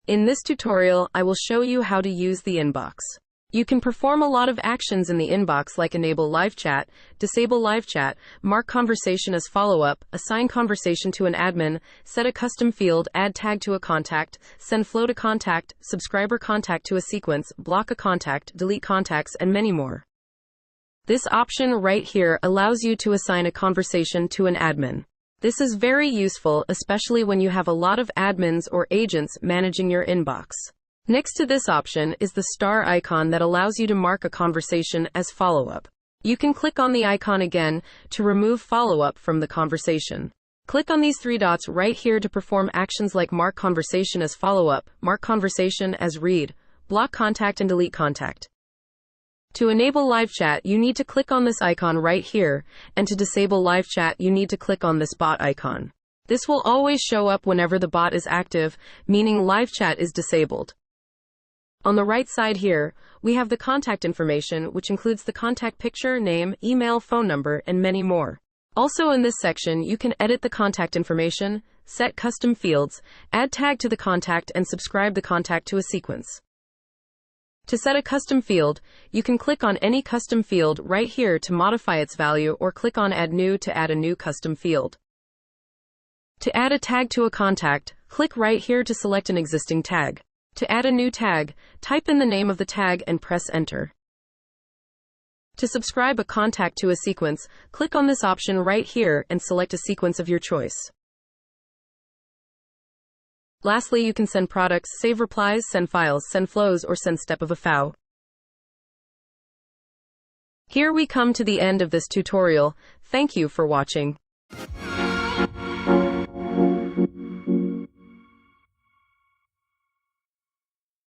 In this tutorial, I will show you how to use the inbox. You can perform a lot of actions in the inbox like enable live chat, disable live chat, mark conversation as follow-up, assign conversation to an admin, set a custom field, add tag to a contact, send flow to contact, subscriber contact to a sequence, block a contact, delete contacts, and many more. This option right here allows you to assign a conversation to an admin. This is very useful, especially when you have a lot of admins or agents managing your inbox. Next to this option is the star icon that allows you to mark a conversation as follow-up. You can click on the icon again to remove follow-up from the conversation. Click on these three dots right here to perform actions like mark conversation as follow-up, mark conversation as read, block contact, and delete contact. To enable live chat, you need to click on this icon right here, and to disable live chat, you need to click on this bot icon. This will always show up whenever the bot is active, meaning live chat is disabled. On the right side here, we have the contact information, which includes the contact picture, name, email, phone number, and many more. Also in this section, you can edit the contact information, set custom fields, add tag to the contact, and subscribe the contact to a sequence. To set a custom field, you can click on any custom field right here to modify its value, or click on Add New to add a new custom field. To add a tag to a contact, click right here to select an existing tag. To add a new tag, type in the name of the tag and press Enter. To subscribe a contact to a sequence, click on this option right here and select a sequence of your choice. Lastly, you can send products, save replies, send files, send flows, or send step of a FAO. Here we come to the end of this tutorial. Thank you for watching.